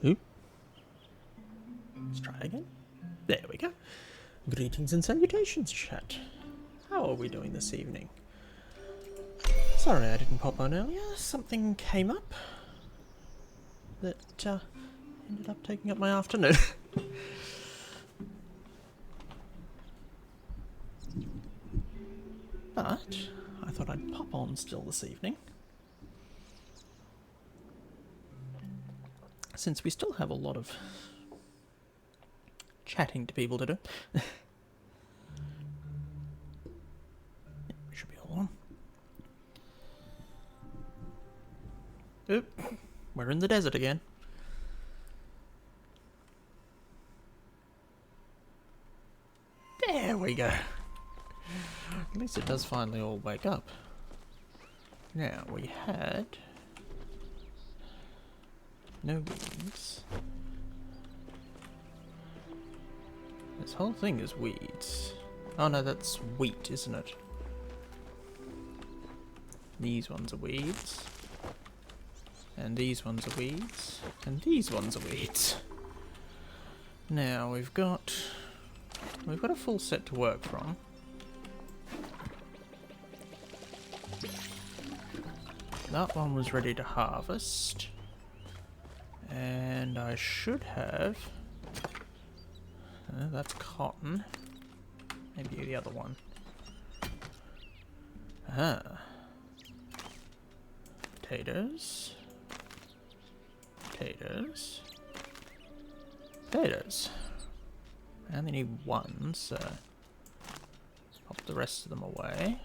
Oop. Let's try again. There we go. Greetings and salutations, chat. How are we doing this evening? Sorry I didn't pop on earlier. Something came up that ended up taking up my afternoon. But I thought I'd pop on still this evening, since we still have a lot of chatting to people to do. Should be all on. Oop, we're in the desert again. There we go. At least it does finally all wake up. Now, we had no weeds. This whole thing is weeds. Oh no, that's wheat, isn't it? These ones are weeds. And these ones are weeds. And these ones are weeds. Now, we've got a full set to work from. That one was ready to harvest. And I should have... that's cotton. Maybe the other one. Ah. Potatoes. Potatoes. Potatoes. I only need one, so... pop the rest of them away.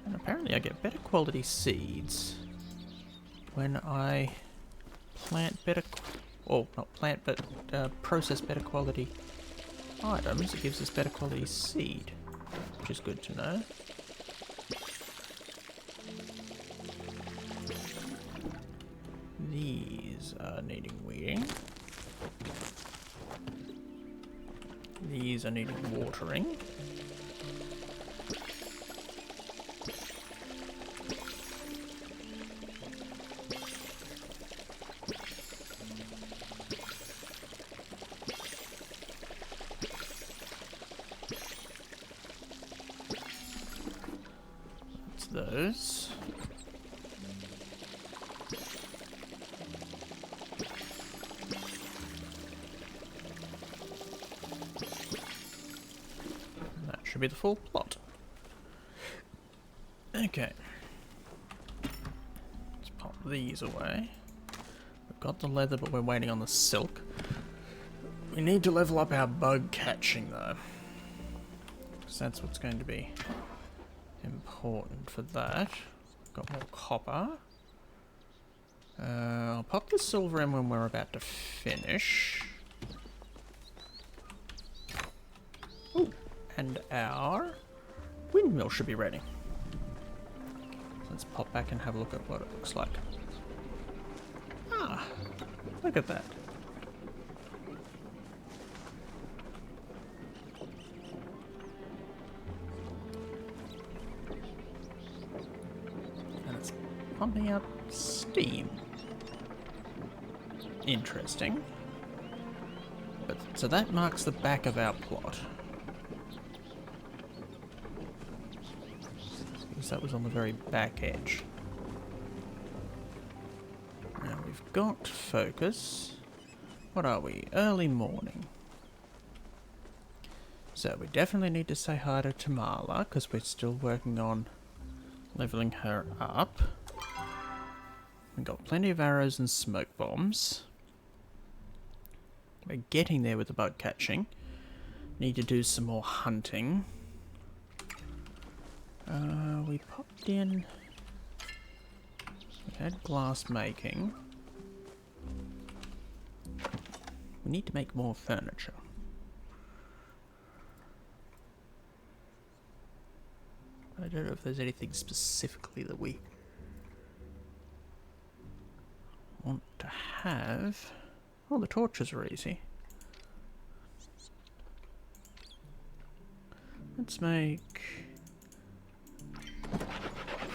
And apparently I get better quality seeds when I plant better, not plant, but process better quality items. It gives us better quality seed, which is good to know. These are needing weeding. These are needing watering. Those. That should be the full plot. Okay. Let's pop these away. We've got the leather, but we're waiting on the silk. We need to level up our bug catching though, because that's what's going to be important for that. Got more copper. I'll pop the silver in when we're about to finish. Ooh, and our windmill should be ready. Let's pop back and have a look at what it looks like. Ah, look at that. Pumping out steam. Interesting. But so that marks the back of our plot. Because that was on the very back edge. Now we've got focus. What are we? Early morning. So we definitely need to say hi to Tamala, because we're still working on leveling her up. We've got plenty of arrows and smoke bombs. We're getting there with the bug catching. Need to do some more hunting. We popped in... we had glass making. We need to make more furniture. I don't know if there's anything specifically that we want to have. Oh, the torches are easy. Let's make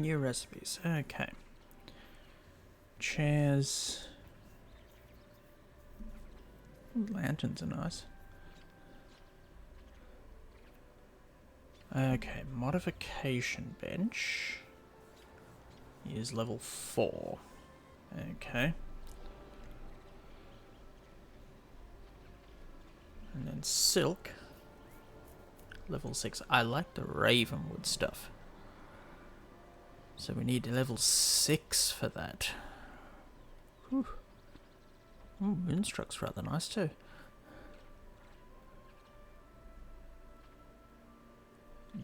New recipes. Okay. Chairs. Ooh, lanterns are nice. Okay, modification bench is level 4. Okay. And then silk, level 6. I like the Ravenwood stuff. So we need level 6 for that. Whew. Ooh, Moonstruck's rather nice too.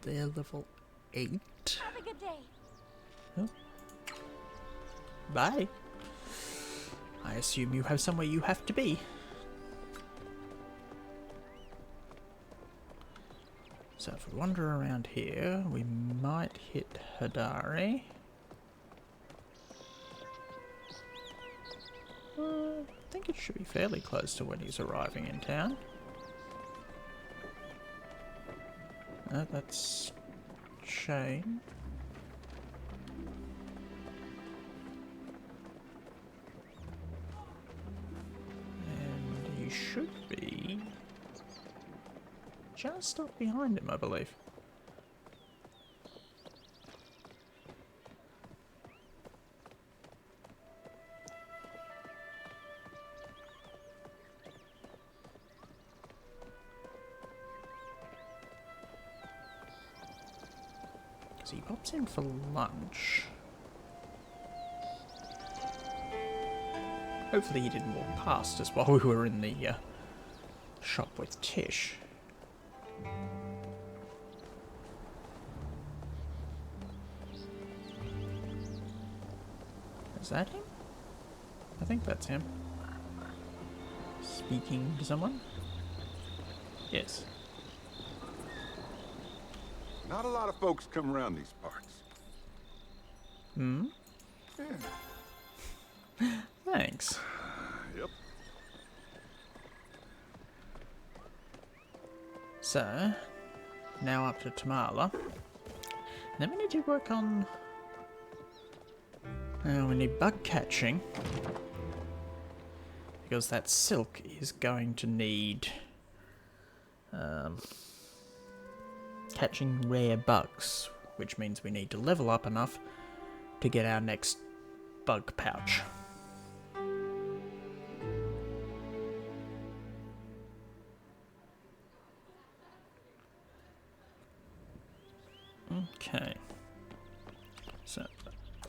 They're level 8. Have a good day. Oh. Bye. I assume you have somewhere you have to be. So if we wander around here, we might hit Hadari. I think it should be fairly close to when he's arriving in town. That's Shane. And he should be just up behind him, I believe. Because he pops in for lunch. Hopefully he didn't walk past us while we were in the shop with Tish. Is that him? I think that's him. Speaking to someone? Yes. Not a lot of folks come around these parts. Hmm? Yeah. Thanks. Yep. So, now up to Tamala. Then we need to work on... we need bug catching. Because that silk is going to need... catching rare bugs. Which means we need to level up enough to get our next bug pouch. Okay. So,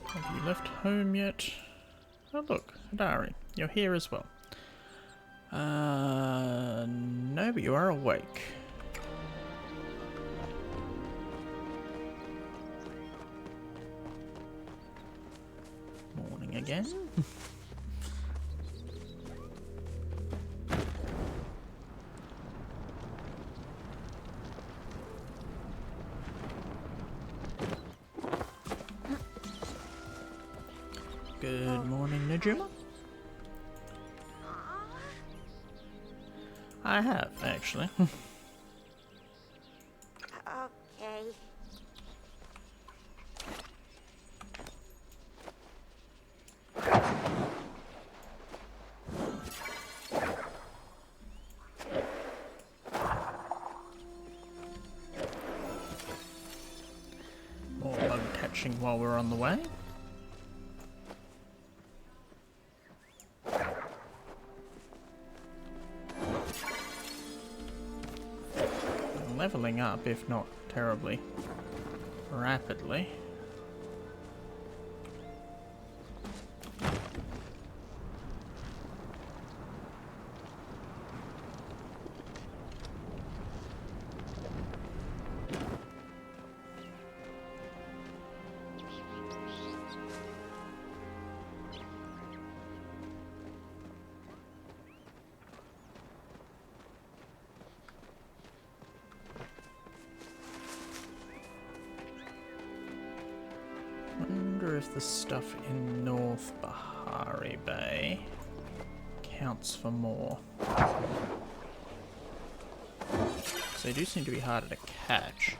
have you left home yet? Oh look, Hadari, you're here as well. No, but you are awake. Morning again. Good morning, Najuma. I have, actually. Okay. More bug catching while we're on the way. Leveling up, if not terribly rapidly. Wonder if the stuff in North Bahari Bay counts for more. So they do seem to be harder to catch.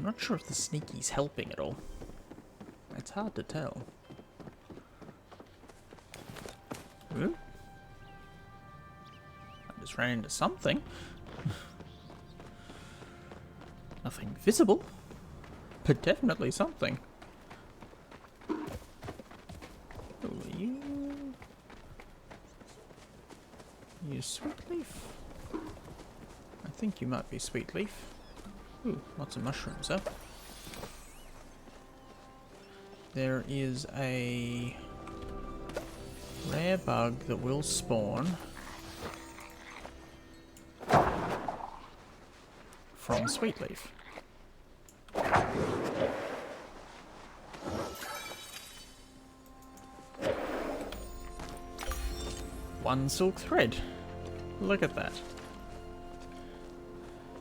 I'm not sure if the sneaky's helping at all. It's hard to tell. Ooh. I just ran into something. Nothing visible, but definitely something. Who are you? You Sweetleaf? I think you might be Sweetleaf. Ooh, lots of mushrooms up. There is a rare bug that will spawn from Sweetleaf. One silk thread. Look at that.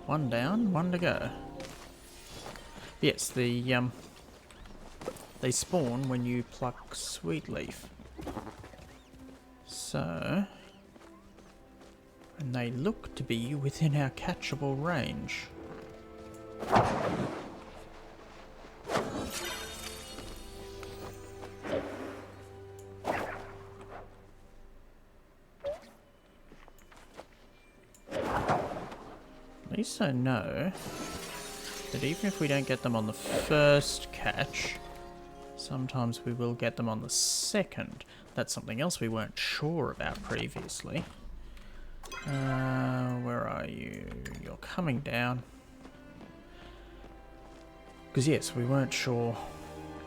One down, one to go. Yes, they spawn when you pluck Sweetleaf. So, and they look to be within our catchable range. At least I know that even if we don't get them on the first catch, sometimes we will get them on the second. That's something else we weren't sure about previously. Where are you? You're coming down. Because yes, we weren't sure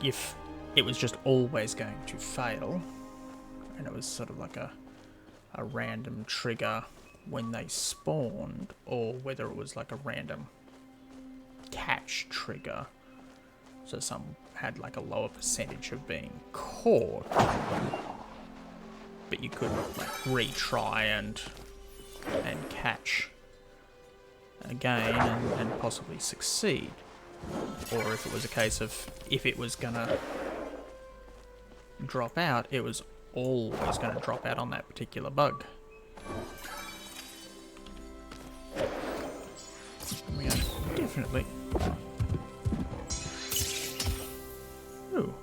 if it was just always going to fail. And it was sort of like a random trigger when they spawned, or whether it was like a random catch trigger. So some had like a lower percentage of being caught, but you could like retry and catch again and possibly succeed. Or if it was a case of if it was gonna drop out, it was always gonna drop out on that particular bug. We are definitely... Ooh.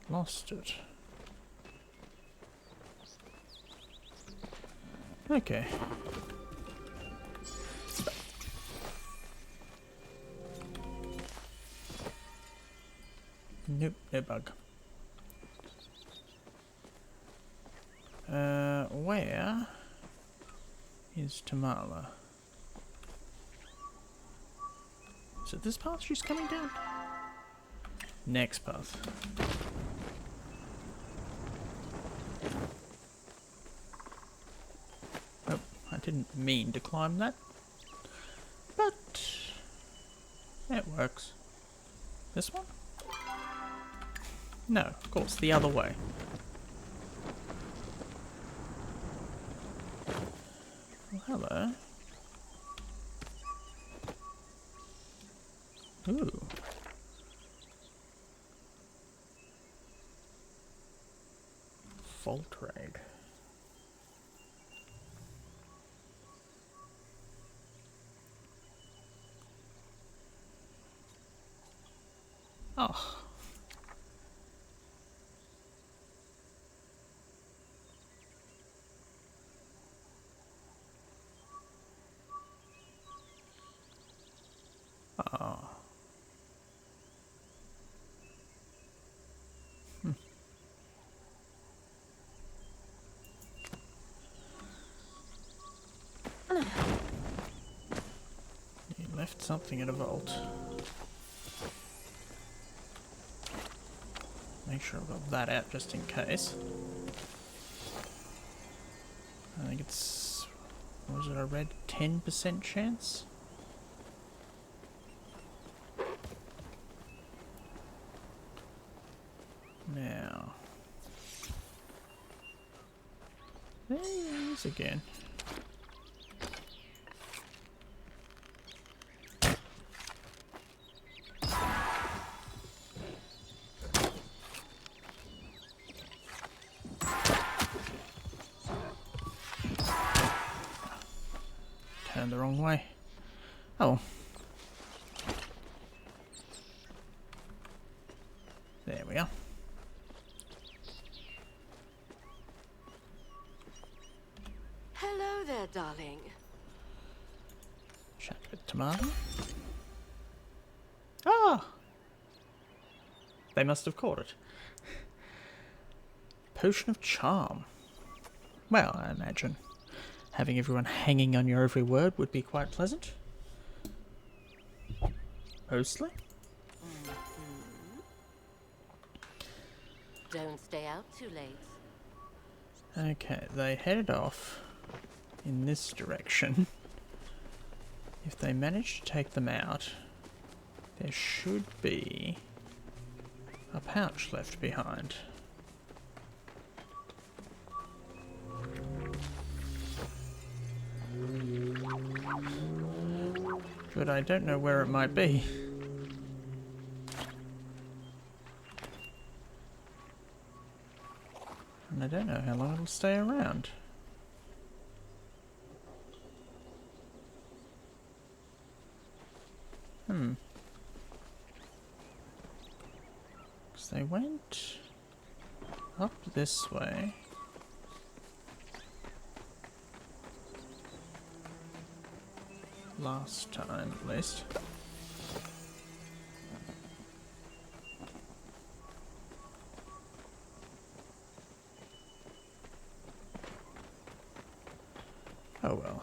Lost it. Okay. Nope, no bug. Where is Tamala? Is it this path she's coming down? Next path. Oh, I didn't mean to climb that. But it works. This one? No, of course, the other way. Well, hello. Ooh. Fault raid. Oh. Oh. You left something in a vault. Make sure I've got that out just in case. I think it's... what was it I read? 10% chance? Now... There he is again. Turned the wrong way. Oh. There we are. Hello there, darling. Chat with Tomato. Ah! They must have caught it. Potion of Charm. Well, I imagine having everyone hanging on your every word would be quite pleasant. Mostly. Don't stay out too late. Okay, they headed off in this direction. If they manage to take them out, there should be a pouch left behind. But I don't know where it might be. And I don't know how long it'll stay around. Because they went up this way. Last time, at least. Oh well.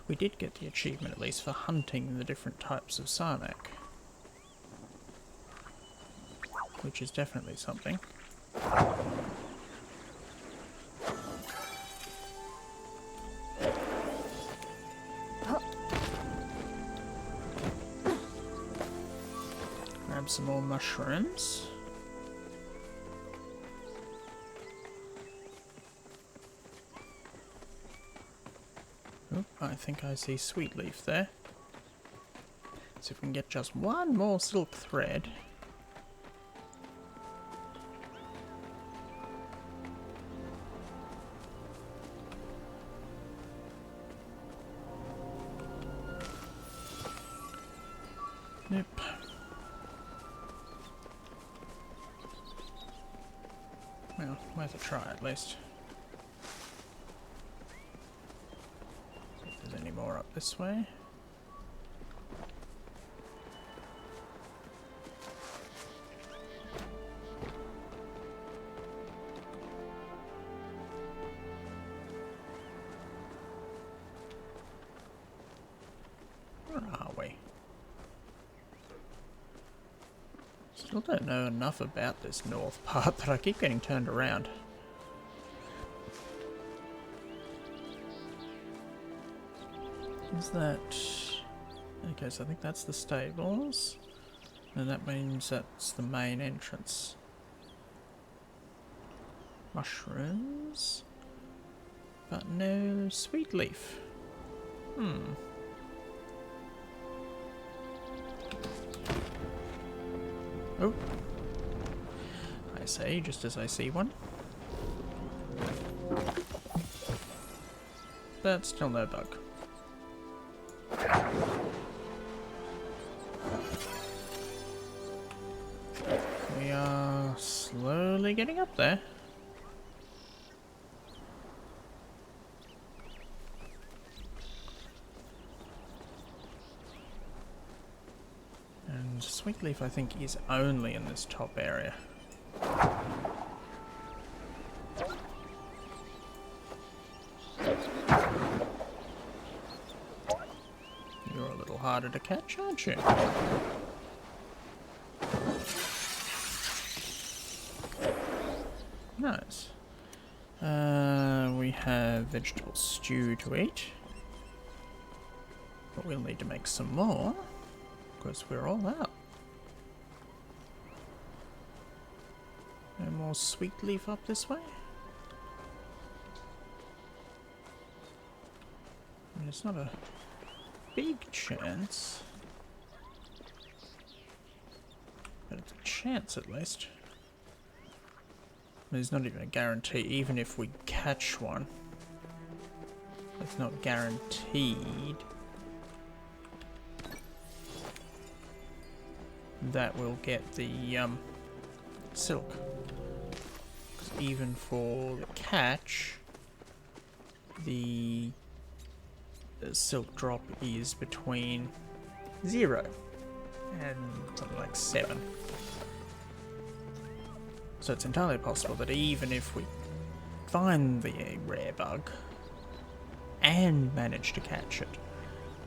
We did get the achievement, at least, for hunting the different types of Sarnak. Which is definitely something. Grab some more mushrooms. Oh, I think I see sweet leaf there. So if we can get just one more silk thread. Nope. Well, worth a try at least. If there's any more up this way. Where are we? Still don't know enough about this north part, but I keep getting turned around. Is that... Okay, so I think that's the stables. And that means that's the main entrance. Mushrooms. But no sweet leaf. Oh. I say, just as I see one. But still no bug. We are slowly getting up there. And Sweetleaf, I think, is only in this top area. You're a little harder to catch, aren't you? We have vegetable stew to eat. But we'll need to make some more, because we're all out. No more sweet leaf up this way? I mean, it's not a big chance. But it's a chance at least. There's not even a guarantee, even if we catch one. It's not guaranteed that we'll get the silk. 'Cause even for the catch, the silk drop is between 0 and something like 7. So it's entirely possible that even if we find the rare bug and manage to catch it,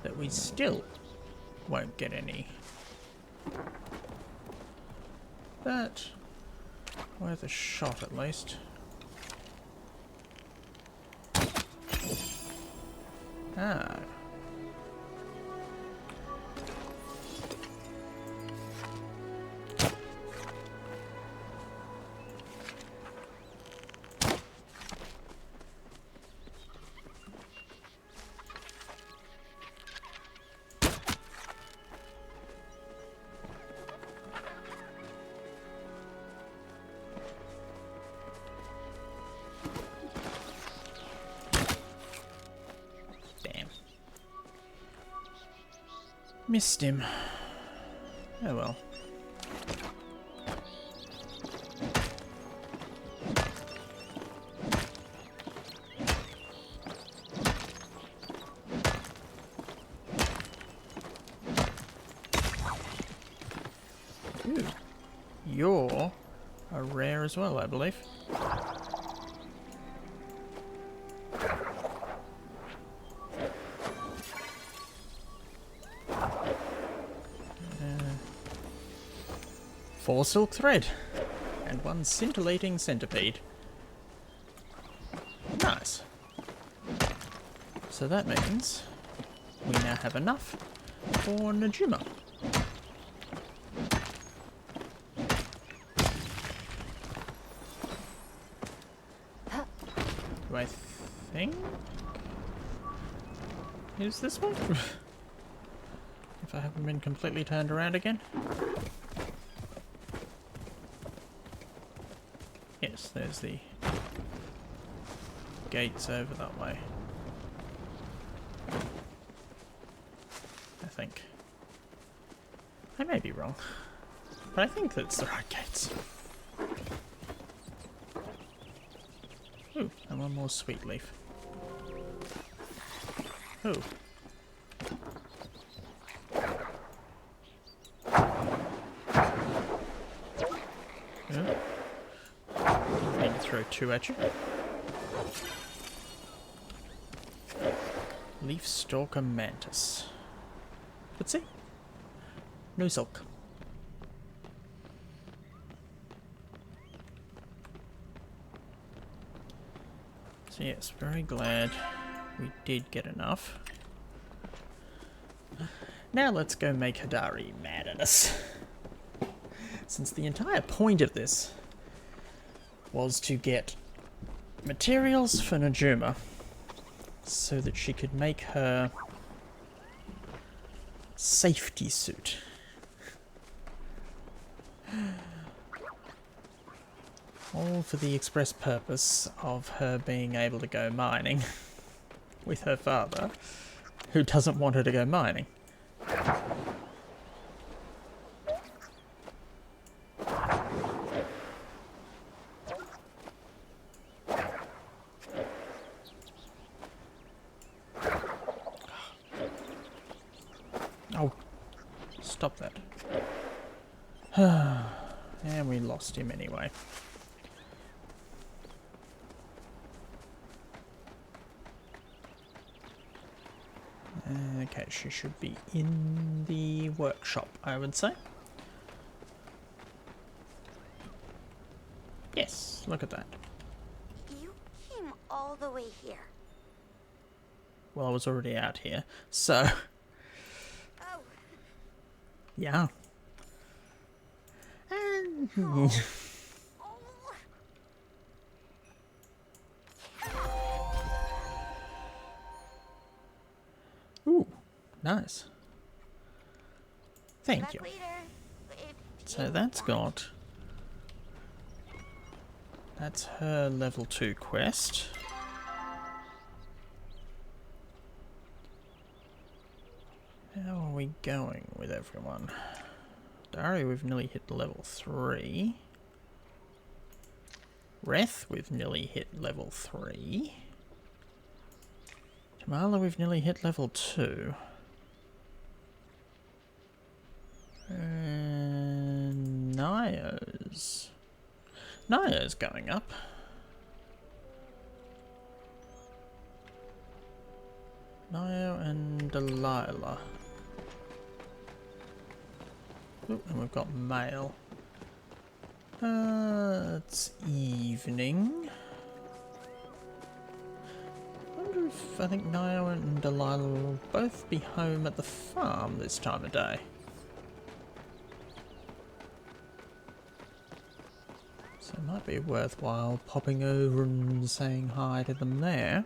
that we still won't get any. But worth a shot at least. Ah. Missed him. Oh well. Ooh. You're a rare as well, I believe. Four silk thread and 1 scintillating centipede. Nice. So that means we now have enough for Najima. Do I think? Is this one? If I haven't been completely turned around again. Yes, there's the gates over that way. I think. I may be wrong, but I think that's the right gates. Ooh, and 1 more sweet leaf. Ooh. Yeah. Need to throw 2 at you. Leaf stalker mantis. Let's see. No silk. So yes, very glad we did get enough. Now let's go make Hadari mad at us. Since the entire point of this was to get materials for Najima so that she could make her safety suit. All for the express purpose of her being able to go mining with her father, who doesn't want her to go mining. Oh, stop that. And we lost him anyway. Okay, she should be in the workshop, I would say. Yes, look at that. You all the way here. Well, I was already out here, so Oh, yeah. And oh. ooh, nice. Thank Back you. later, if So you that's want. that's her level 2 quest. How are we going with everyone? Dari, we've nearly hit level 3. Reth, we've nearly hit level 3. Tamala, we've nearly hit level 2. And Naya's going up. Naya and Delilah. Ooh, and we've got mail. It's evening. I think Naya and Delilah will both be home at the farm this time of day. So it might be worthwhile popping over and saying hi to them there.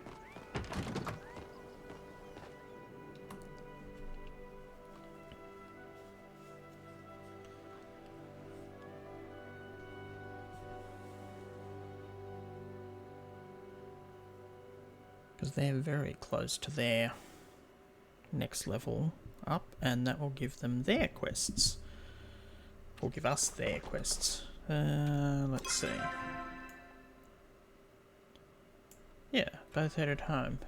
Because they're very close to their next level up, and that will give them their quests. Or give us their quests. Let's see. Yeah, both headed home.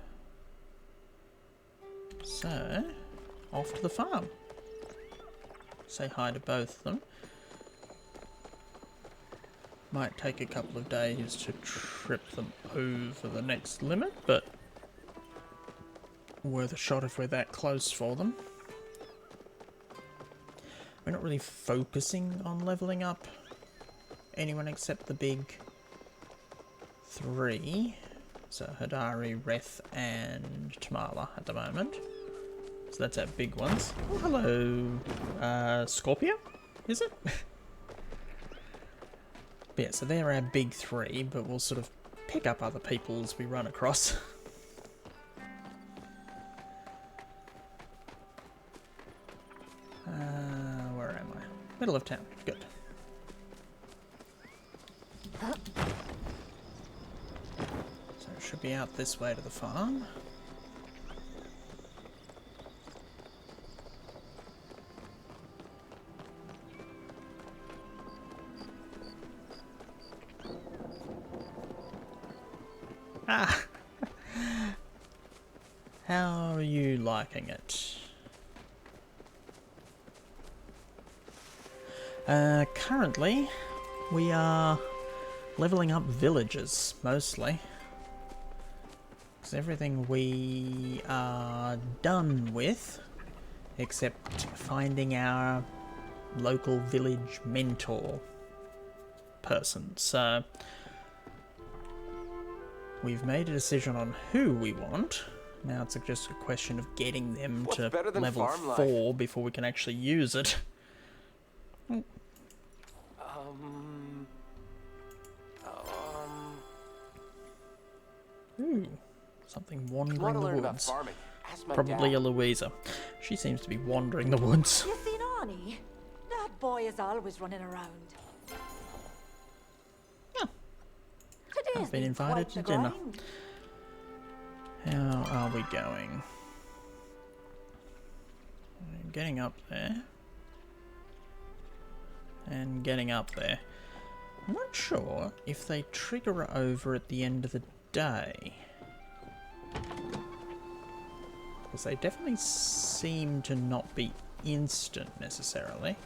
So, off to the farm. Say hi to both of them. Might take a couple of days to trip them over the next limit, but worth a shot if we're that close for them. We're not really focusing on leveling up anyone except the big 3. So Hadari, Reth and Tamala at the moment. So that's our big ones. Oh, hello, Scorpio? Is it? But yeah, so they're our big 3, but we'll sort of pick up other people as we run across. Where am I? Middle of town. Good. So it should be out this way to the farm. Ah! How are you liking it? Currently, we are leveling up villages, mostly. Because everything we are done with, except finding our local village mentor person. So, we've made a decision on who we want. Now it's just a question of getting them What's to better than level farm life? 4 before we can actually use it. Ooh, something wandering Want to the learn about woods. farming? Ask my Probably dad. a Louisa. She seems to be wandering the woods. You seen Arnie? That boy is always running around. Yeah. Today's I've been invited quite to the dinner. grind. How are we going? I'm getting up there. And getting up there. I'm not sure if they trigger over at the end of the day. Because they definitely seem to not be instant necessarily.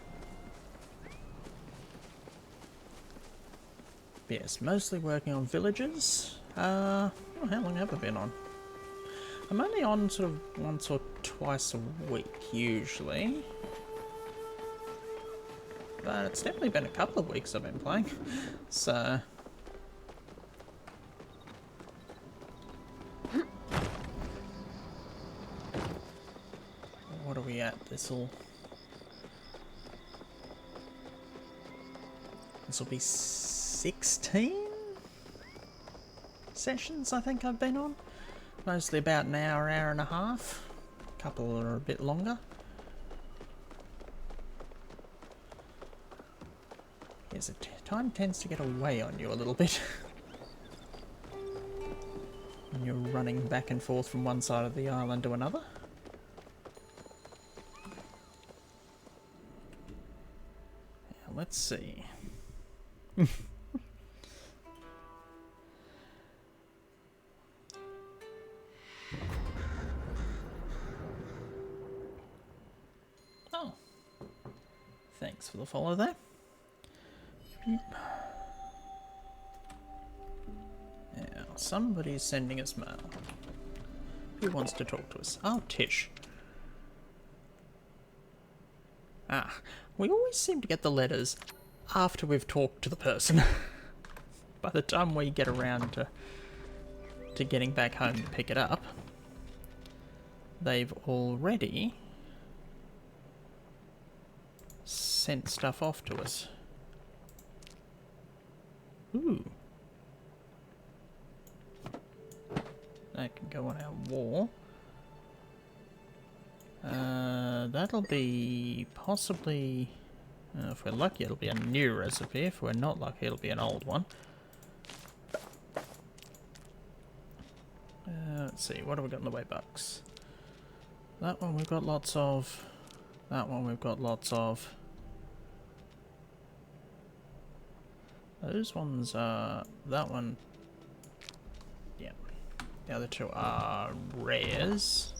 But yes, mostly working on villages. How long have I been on? I'm only on sort of once or twice a week usually. But it's definitely been a couple of weeks I've been playing. So at, this'll be 16 sessions I think I've been on. Mostly about an hour, hour and a half. A couple are a bit longer. Yes, time tends to get away on you a little bit. When you're running back and forth from one side of the island to another. Now, let's see. Oh. Thanks for the follow there. Now, somebody's sending us mail. Who wants to talk to us? Oh, Tish. Ah, we always seem to get the letters after we've talked to the person. By the time we get around to getting back home to pick it up, they've already sent stuff off to us. Ooh. That can go on our wall. That'll be possibly... if we're lucky, it'll be a new recipe. If we're not lucky, it'll be an old one. Let's see, what have we got in the way bucks? That one we've got lots of. That one we've got lots of. Those ones are... that one... yeah. The other two are rares.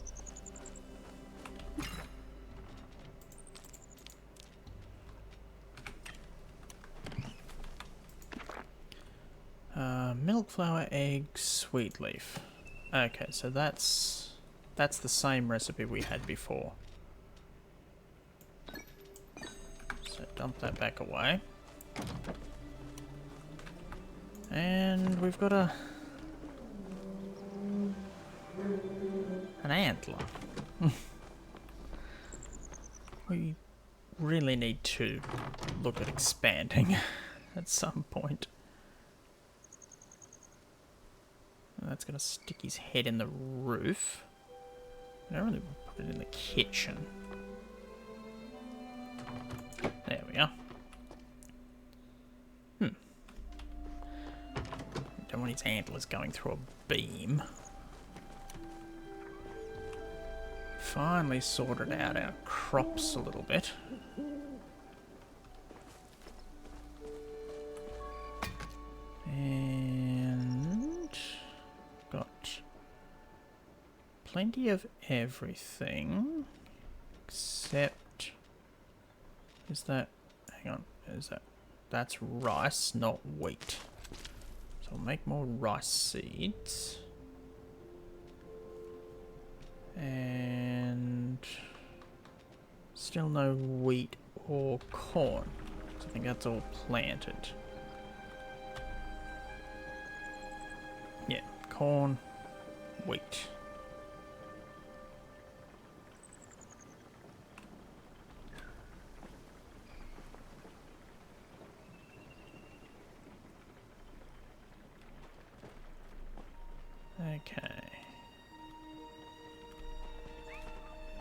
Milk, flour, egg, sweet leaf. Okay, so that's the same recipe we had before. So dump that back away. And we've got an antler. We really need to look at expanding at some point. That's going to stick his head in the roof. I don't really want to put it in the kitchen. There we are. Don't want his antlers going through a beam. Finally sorted out our crops a little bit. And got plenty of everything except, is that, hang on, is that, that's rice, not wheat. So I'll make more rice seeds. And still no wheat or corn. So I think that's all planted. Yeah, corn, wheat. Okay.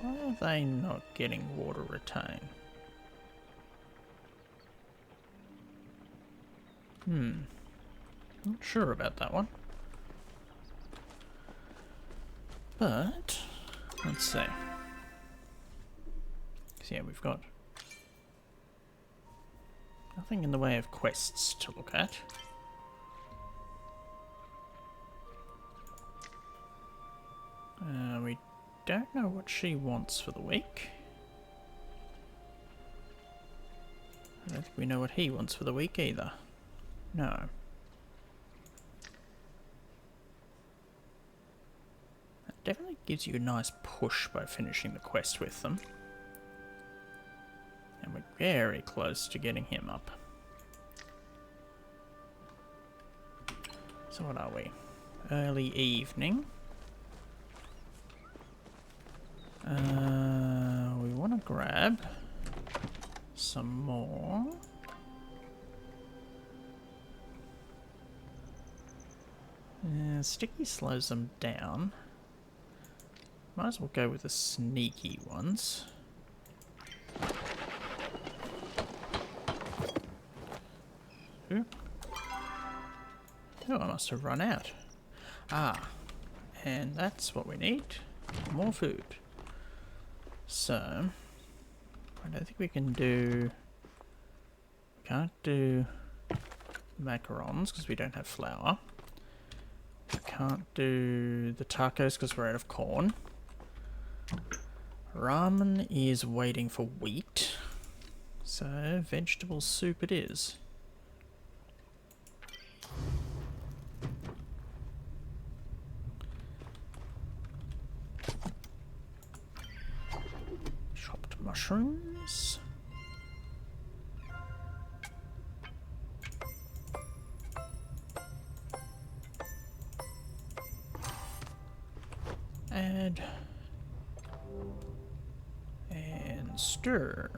Why are they not getting water retain? Not sure about that one. But, let's see. Because yeah, we've got nothing in the way of quests to look at. We don't know what she wants for the week. I don't think we know what he wants for the week either. No. That definitely gives you a nice push by finishing the quest with them. And we're very close to getting him up. So what are we? Early evening. We grab some more. Sticky slows them down. Might as well go with the sneaky ones. Ooh. Oh, I must have run out. Ah, and that's what we need. More food. So, I don't think we can do... We can't do macarons because we don't have flour. We can't do the tacos because we're out of corn. Ramen is waiting for wheat. So, vegetable soup it is. Chopped mushrooms. Add. And stir.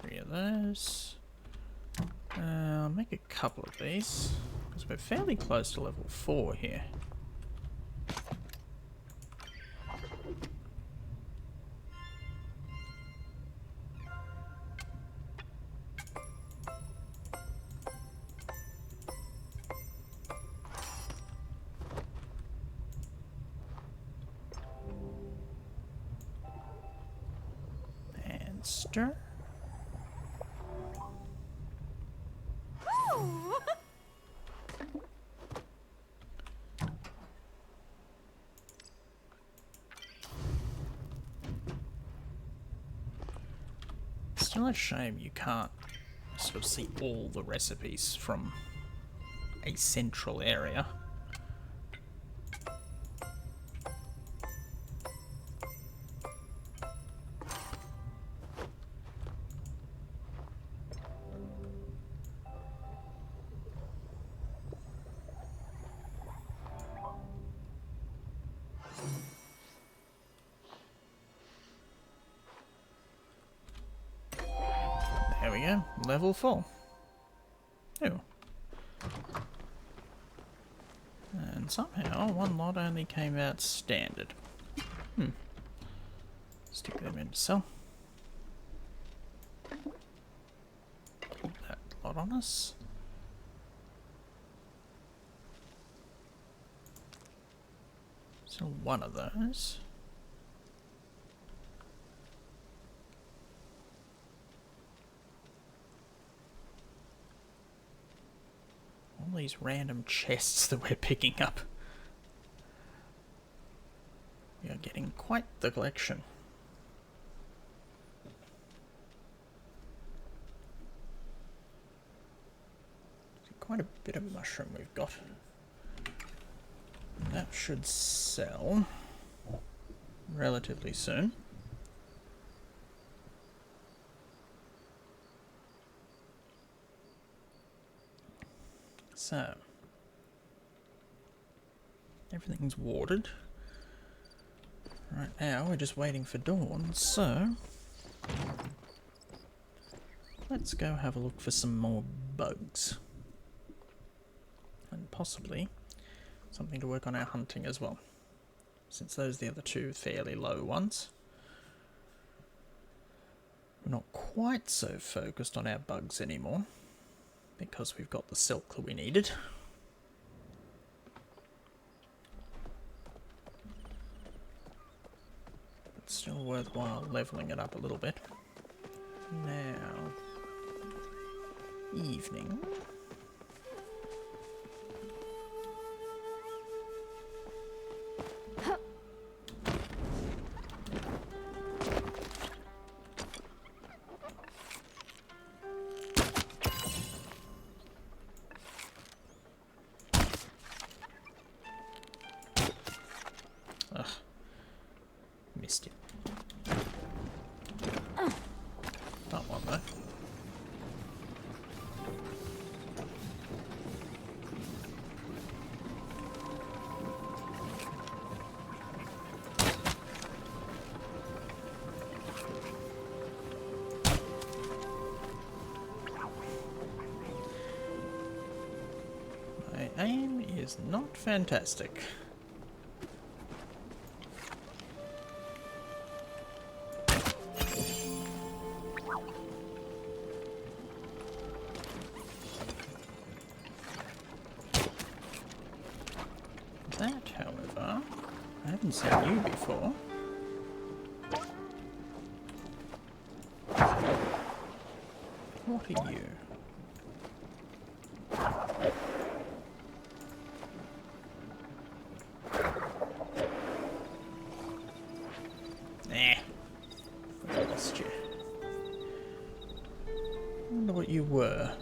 Three of those. I'll make a couple of these, because we're fairly close to level 4 here. And stir. Still a shame you can't sort of see all the recipes from a central area. There we go, level 4. Oh. And somehow one lot only came out standard. Stick them in to sell. Keep that lot on us. So one of those. All these random chests that we're picking up. We are getting quite the collection. Quite a bit of mushroom we've got. That should sell relatively soon. So, everything's watered. Right now, we're just waiting for dawn, so let's go have a look for some more bugs. And possibly something to work on our hunting as well, since those are the other two fairly low ones. We're not quite so focused on our bugs anymore, because we've got the silk that we needed. But still worthwhile leveling it up a little bit. Now, evening. Ugh. Missed it. Not one though. aim is not fantastic. That, however, I haven't seen you before. What are you? I lost you. I wonder what you were.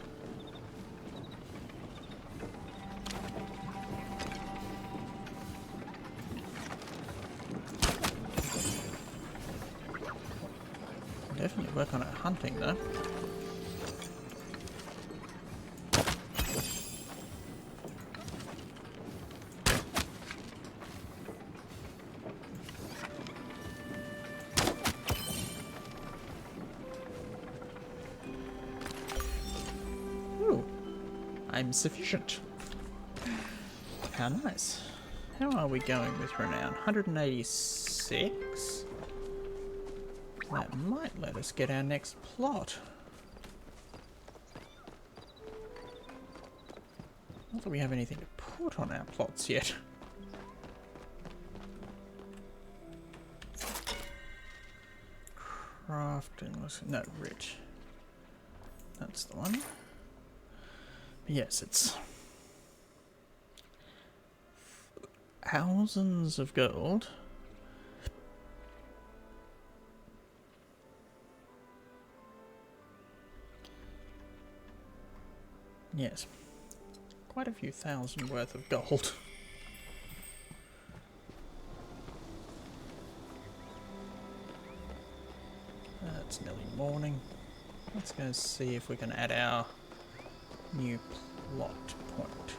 Definitely work on our hunting though. Ooh, I'm sufficient. How nice. How are we going with renown? 186? That might let us get our next plot. Not that we have anything to put on our plots yet. Crafting, no, rich. That's the one. Yes, it's thousands of gold. Yes, quite a few thousand worth of gold. It's nearly morning. Let's go see if we can add our new plot point.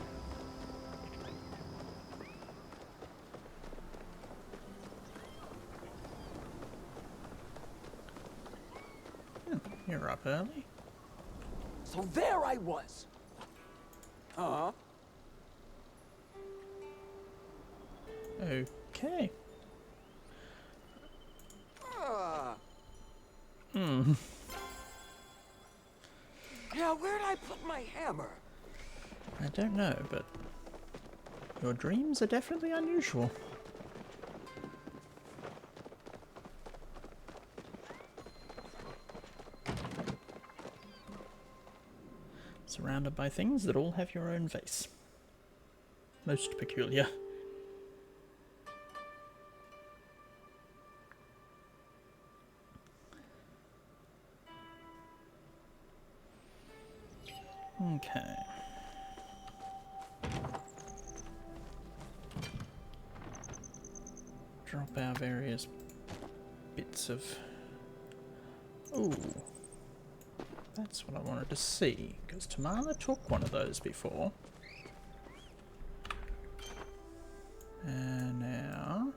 You're up early. So there I was. Huh? Okay. Yeah, where'd I put my hammer? I don't know, but your dreams are definitely unusual. Surrounded by things that all have your own face. Most peculiar. Okay. Drop our various bits of... Ooh. That's what I wanted to see, because Tamala took one of those before. And now...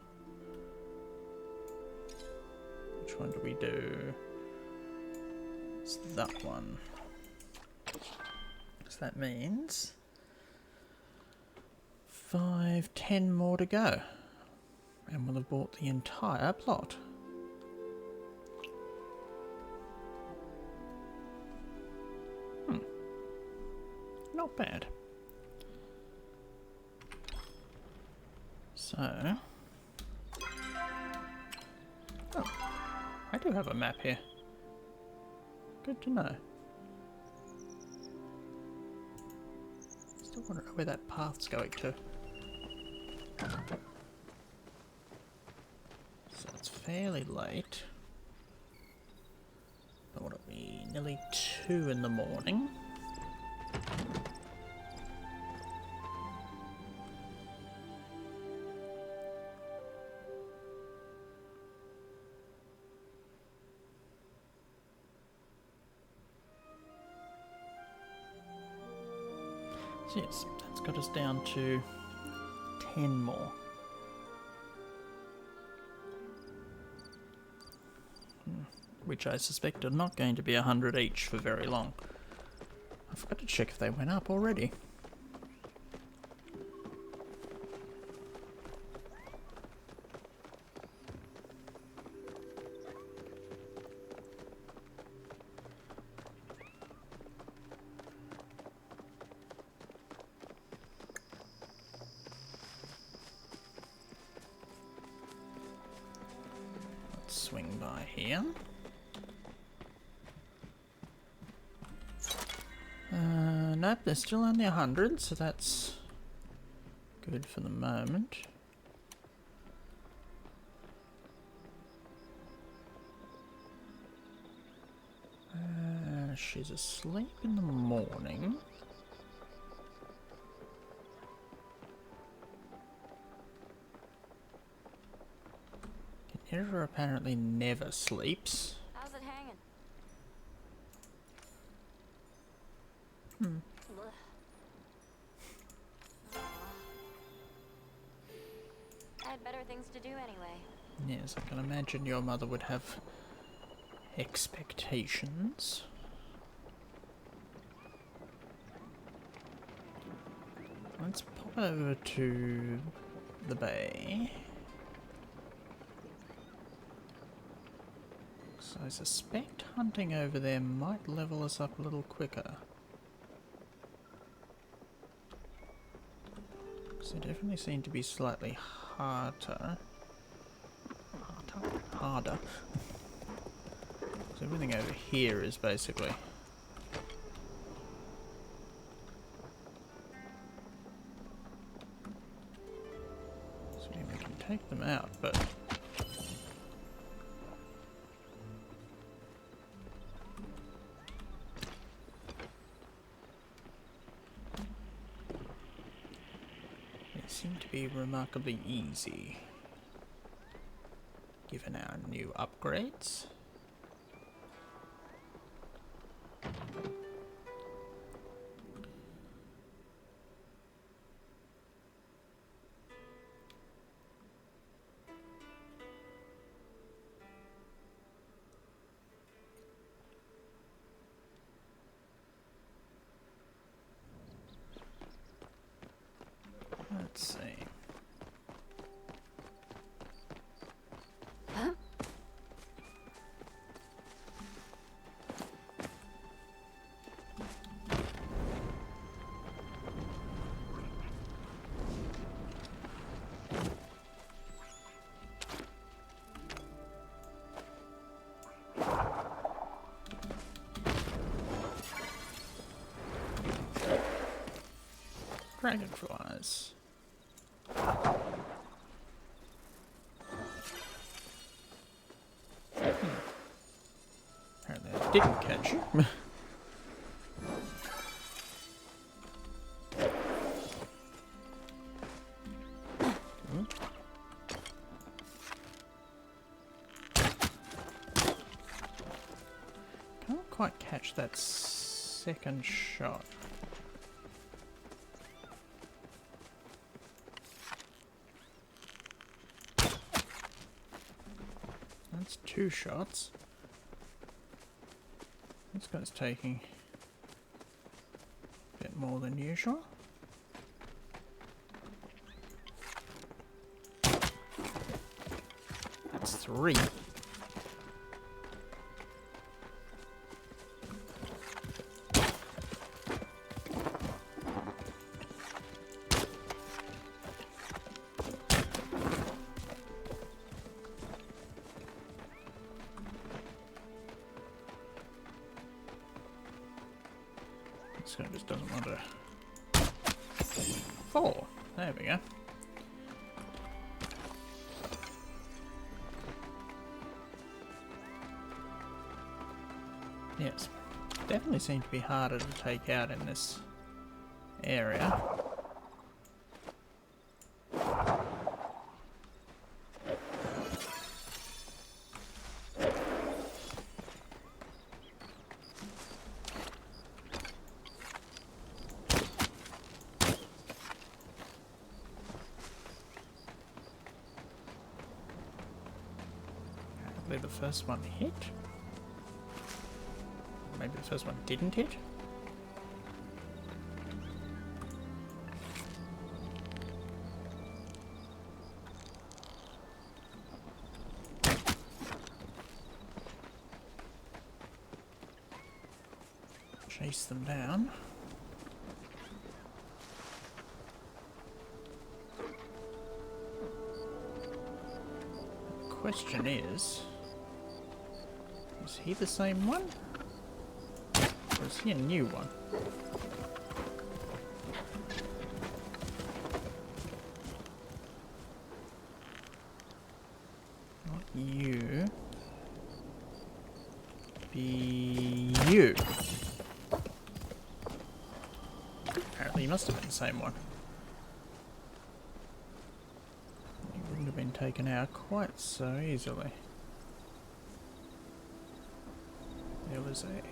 Which one do we do? It's that one. So that means 5, 10 more to go. And we'll have bought the entire plot. Not bad. So... Oh, I do have a map here. Good to know. Still wonder where that path's going to. So it's fairly late. But what are we? Nearly 2 in the morning. So yes, that's got us down to 10 more. Which I suspect are not going to be 100 each for very long. I forgot to check if they went up already. swing by here. Nope, they're still only 100, so that's good for the moment. She's asleep in the morning. Kinera apparently never sleeps. How's it hanging? I had better things to do anyway. Yes, I can imagine your mother would have expectations. Let's pop over to the bay. So I suspect hunting over there might level us up a little quicker. Because they definitely seem to be slightly harder. Harder. So everything over here is basically... So we can take them out, but... They seem to be remarkably easy, given our new upgrades. Let's see. Dragonflies. Apparently I didn't catch you. Can't quite catch that second shot. That's 2 shots. This guy's taking a bit more than usual. That's 3. This guy just doesn't want to... 4. There we go. Yes. Definitely seem to be harder to take out in this area. The first one hit? Maybe the first one didn't hit? Chase them down. The question is... Is he the same one? Or is he a new one? Not you. Be you. Apparently he must have been the same one. He wouldn't have been taken out quite so easily. There was a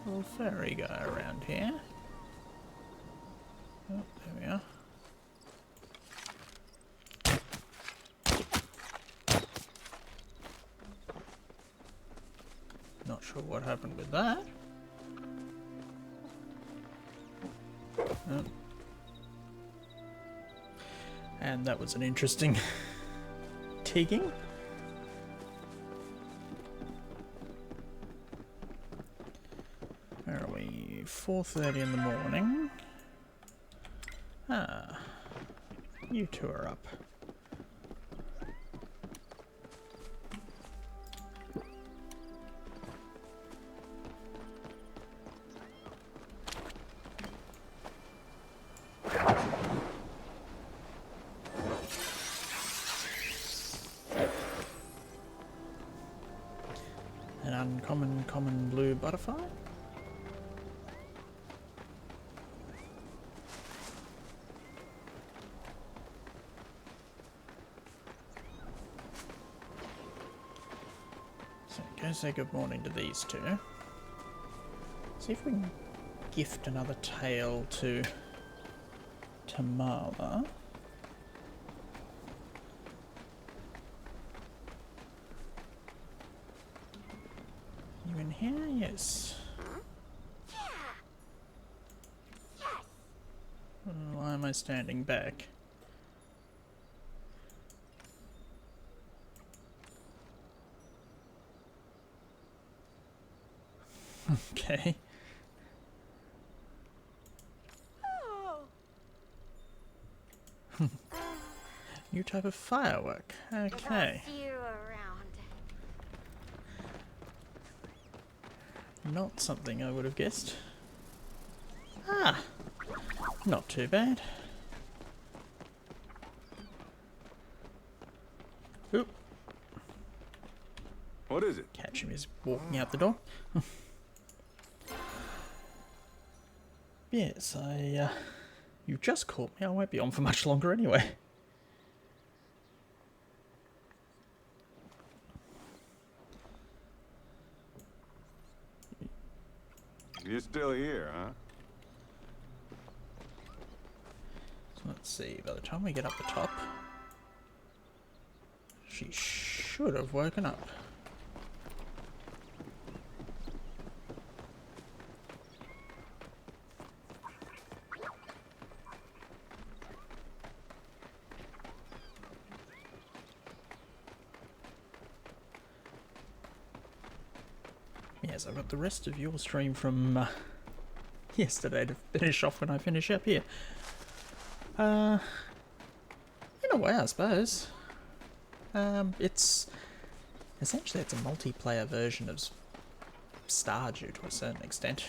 little furry guy around here. Oh, there we are. Not sure what happened with that. Oh. And that was an interesting tigging. Where are we? 4:30 in the morning. Ah, you two are up. An uncommon common blue butterfly. So go say good morning to these two. See if we can gift another tail to Tamala. You in here? Yes. Why am I standing back? Okay. New type of firework. Okay. I'll see you around. Not something I would have guessed. Ah! Not too bad. Oop. What is it? Catch him as walking out the door. Yes, you just caught me. I won't be on for much longer anyway. You're still here, huh? So let's see, by the time we get up the top, she should have woken up. Yes, I've got the rest of your stream from yesterday to finish off when I finish up here. In a way, I suppose. It's essentially it's a multiplayer version of Stardew to a certain extent.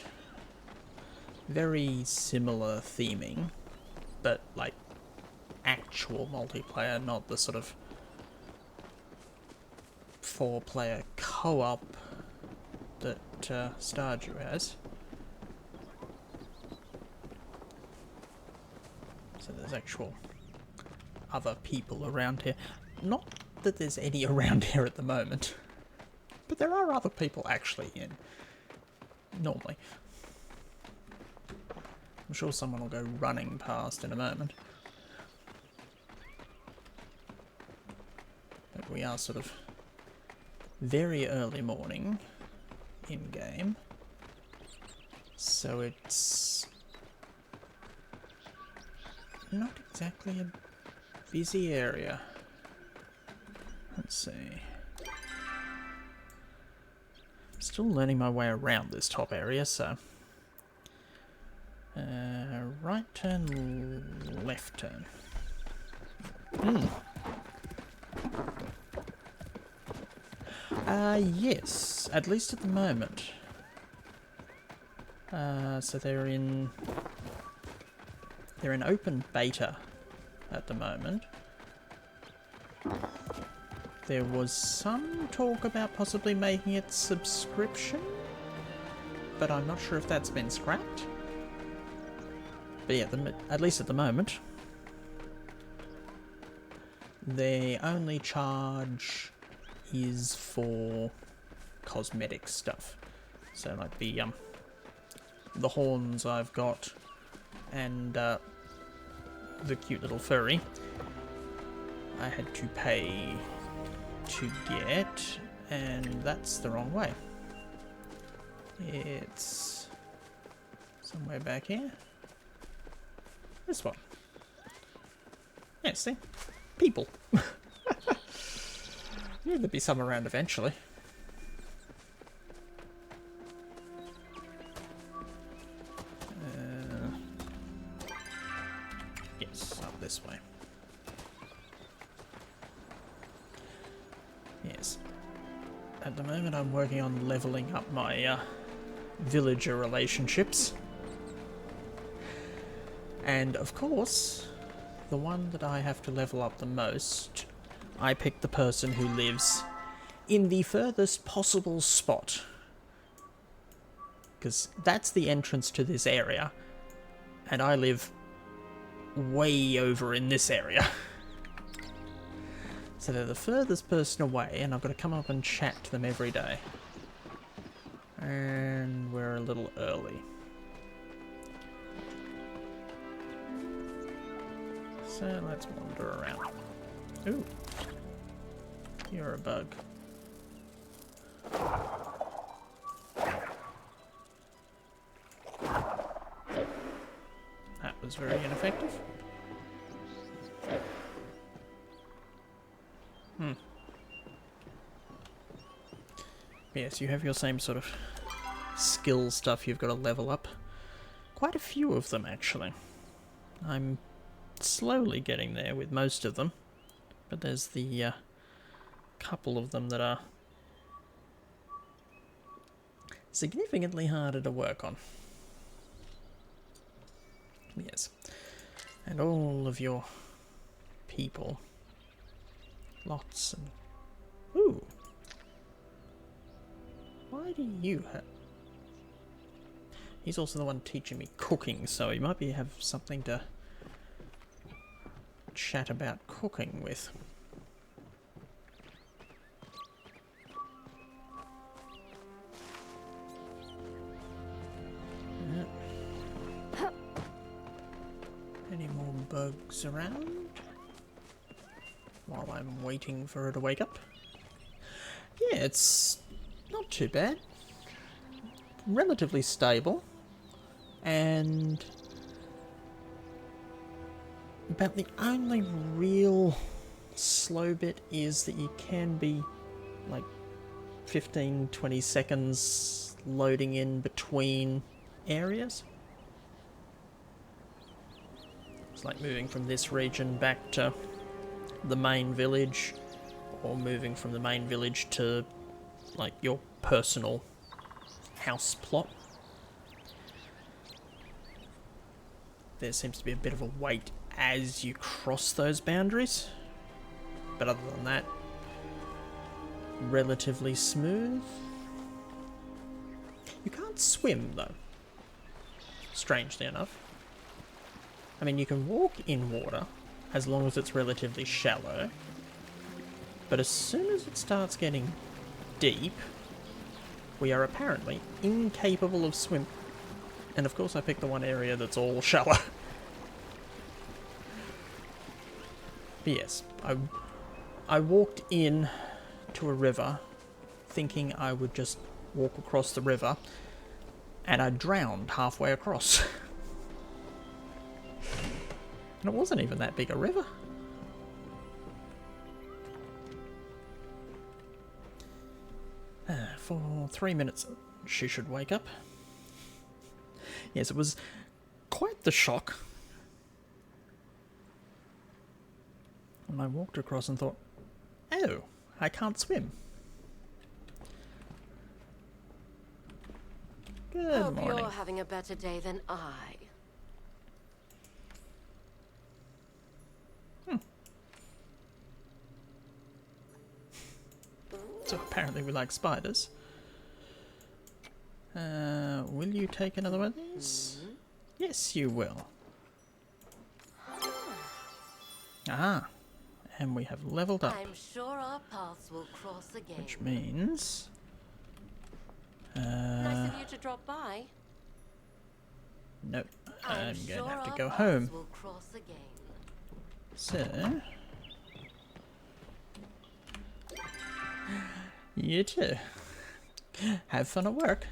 Very similar theming, but like actual multiplayer, not the sort of 4-player co-op that Stardew has. So there's actual other people around here. Not that there's any around here at the moment, but there are other people actually in. Normally. I'm sure someone will go running past in a moment. But we are sort of very early morning in-game. So it's not exactly a busy area. Let's see. Still learning my way around this top area, so right turn, left turn. Yes, at least at the moment. So they're in open beta at the moment. There was some talk about possibly making it subscription, but I'm not sure if that's been scrapped. But yeah, at least at the moment, the only charge is for cosmetic stuff. So like the horns I've got and the cute little furry I had to pay to get, and that's the wrong way. It's somewhere back here. This one. Yeah, see? People. Yeah, there'll be some around eventually. Yes, up this way. Yes. At the moment I'm working on leveling up my villager relationships. And of course, the one that I have to level up the most, I picked the person who lives in the furthest possible spot. Because that's the entrance to this area, and I live way over in this area. So they're the furthest person away, and I've got to come up and chat to them every day. And we're a little early. So let's wander around. Ooh. You're a bug. That was very ineffective. Yes, you have your same sort of skill stuff you've got to level up. Quite a few of them, actually. I'm slowly getting there with most of them, but there's the couple of them that are significantly harder to work on. Yes. And all of your people. Lots and... Ooh! Why do you have... He's also the one teaching me cooking, so he might have something to chat about cooking with. Any more bugs around? While I'm waiting for her to wake up? Yeah, it's not too bad. Relatively stable. And about the only real slow bit is that you can be like 15-20 seconds loading in between areas. It's like moving from this region back to the main village, or moving from the main village to like your personal house plot. There seems to be a bit of a wait as you cross those boundaries, but other than that, relatively smooth. You can't swim though, strangely enough. I mean, you can walk in water as long as it's relatively shallow, but as soon as it starts getting deep, we are apparently incapable of swimming. And of course I picked the one area that's all shallow. But yes, I walked in to a river thinking I would just walk across the river, and I drowned halfway across. And it wasn't even that big a river. For 3 minutes she should wake up. Yes, it was quite the shock when I walked across and thought, oh, I can't swim. Good Hope morning. you're having a better day than I. So apparently we like spiders. Will you take another one of these? Yes, you will. Ah, and we have leveled up, I'm sure our paths will cross again. which means... Nice of you to drop by. Nope, I'm sure going to have to our go paths home. will cross again. So... You too. Have fun at work.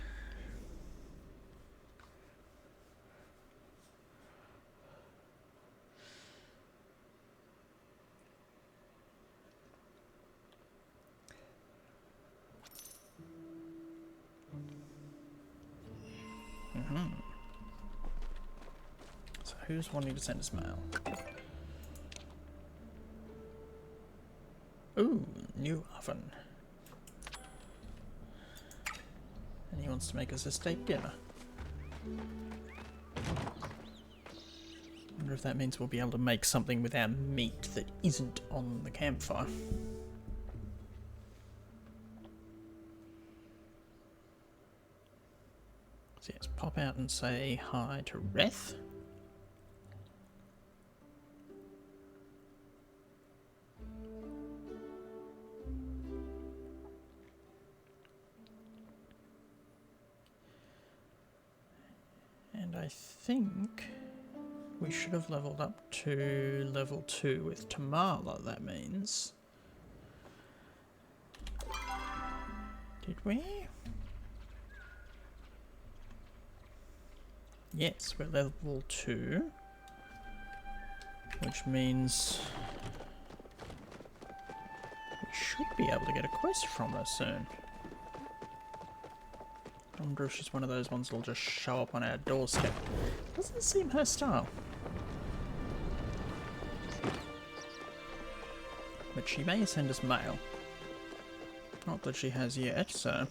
So who's wanting to send us mail? Ooh, new oven. And he wants to make us a steak dinner. Wonder if that means we'll be able to make something with our meat that isn't on the campfire. So yes, pop out and say hi to Reth. And I think we should have leveled up to level 2 with Tamala, that means. Did we? Yes, we're level 2. Which means we should be able to get a quest from her soon. I wonder if she's one of those ones that'll just show up on our doorstep. Doesn't seem her style. But she may send us mail. Not that she has yet, so...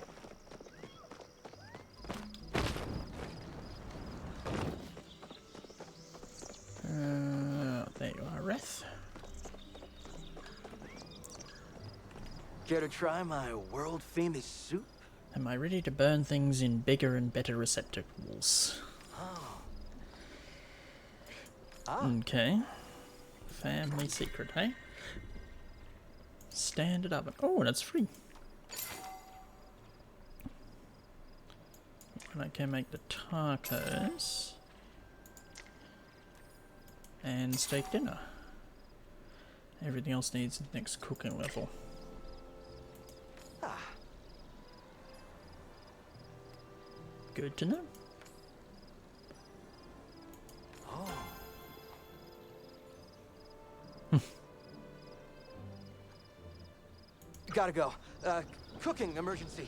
there you are, Reth. Care to try my world-famous soup? Am I ready to burn things in bigger and better receptacles? Okay. Family secret, hey? Standard oven. Oh, and it's free. And I can make the tacos. And steak dinner. Everything else needs the next cooking level. Good to know. Gotta go. Cooking emergency.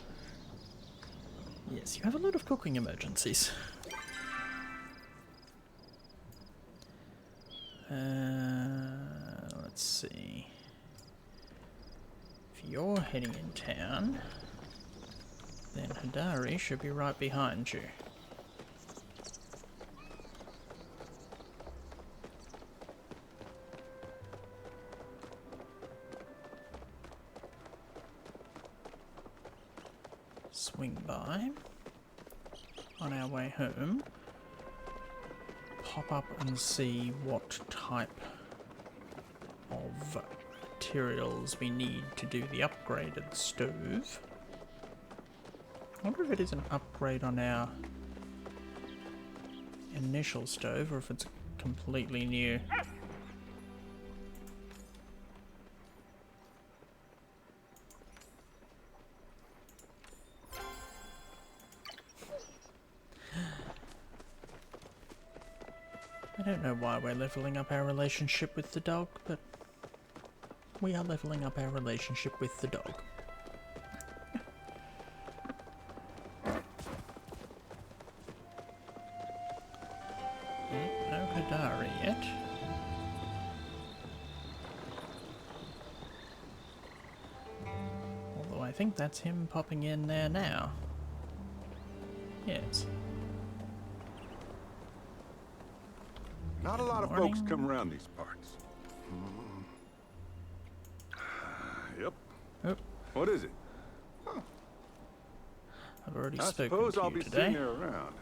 Yes, you have a lot of cooking emergencies. Let's see. If you're heading in town, then Hadari should be right behind you. Swing by on our way home, pop up and see what type of materials we need to do the upgraded stove. I wonder if it is an upgrade on our initial stove or if it's completely new. I don't know why we're leveling up our relationship with the dog, but we are leveling up our relationship with the dog. No Hadari yet. Although I think that's him popping in there now. Yes. Not a lot of folks come around these parts. Yep. Oh, What is it? I've already I spoken suppose to I'll you be today. seeing her around.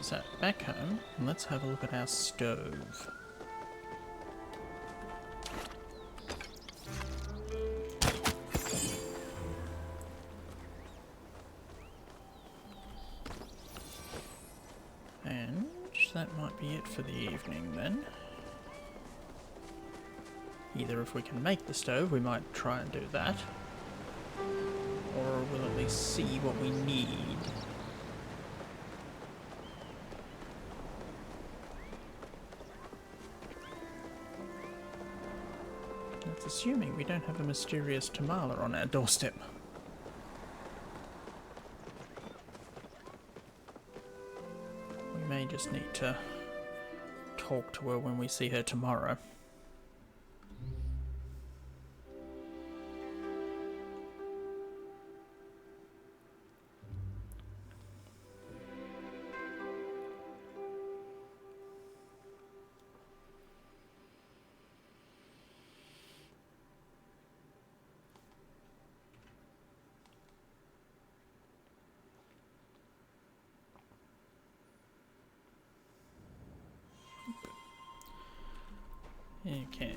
So, back home, let's have a look at our stove. And that might be it for the evening then. Either if we can make the stove, we might try and do that. Or we'll at least see what we need. That's assuming we don't have a mysterious Tamala on our doorstep. We may just need to talk to her when we see her tomorrow. Okay.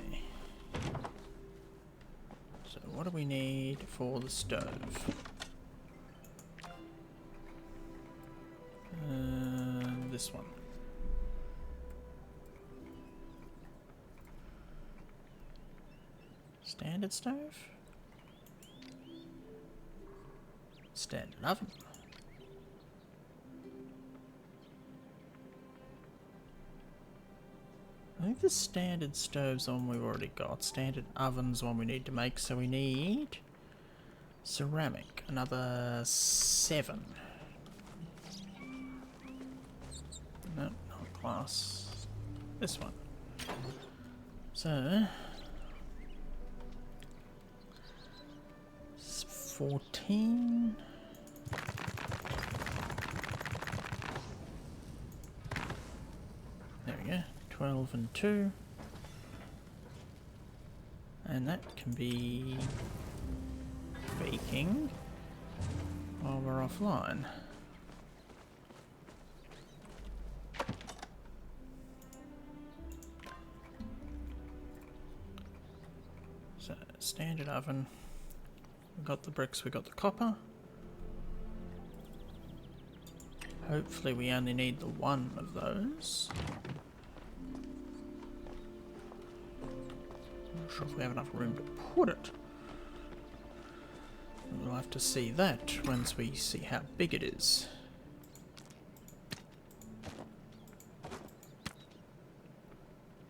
So what do we need for the stove? This one. Standard stove? Standard oven. I think the standard stove's the one we've already got. Standard oven's the one we need to make, so we need ceramic, another 7. No, not glass. This one. So 14. There we go. 12 and 2. And that can be baking while we're offline. So, standard oven. We got the bricks, we got the copper. Hopefully we only need the one of those. Not sure if we have enough room to put it. We'll have to see that once we see how big it is.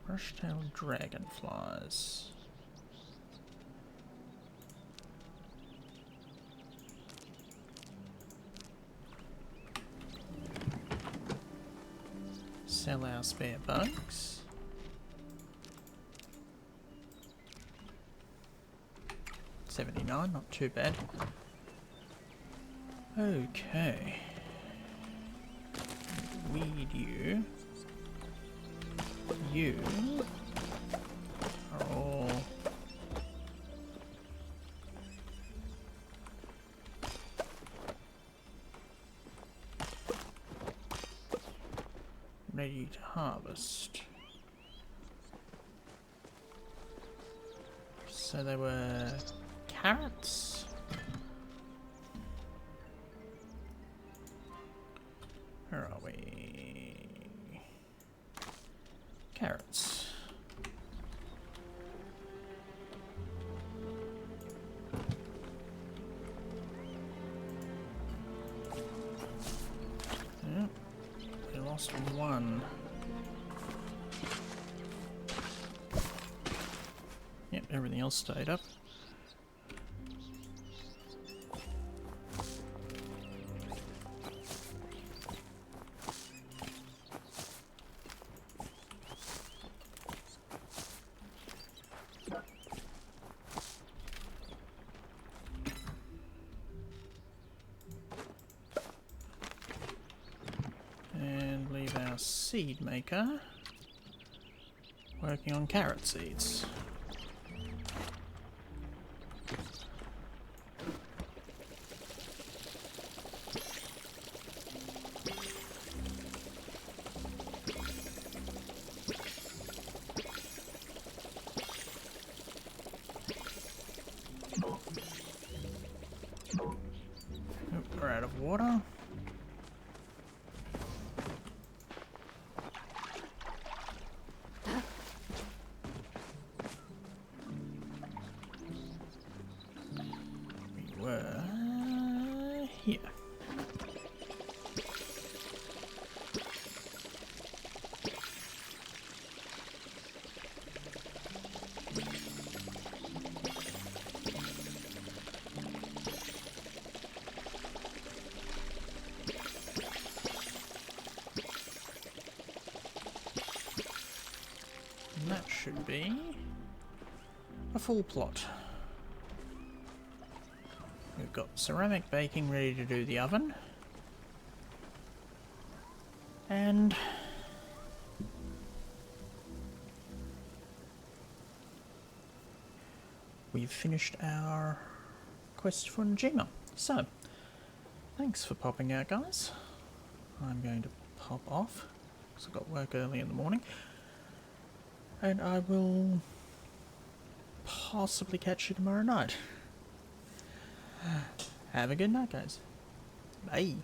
Brush-tailed dragonflies. Sell our spare bugs. $79, not too bad. Okay. Weed you. You are all ready to harvest. So they were carrots. Where are we? Carrots. Yep. We lost one. Yep, everything else stayed up. seed maker working on carrot seeds. We're out of water. We were here. And that should be a full plot. We've got ceramic baking ready to do the oven. And we've finished our quest for Najima. So, thanks for popping out, guys. I'm going to pop off, because I've got work early in the morning. And I will possibly catch you tomorrow night. Have a good night, guys. Bye.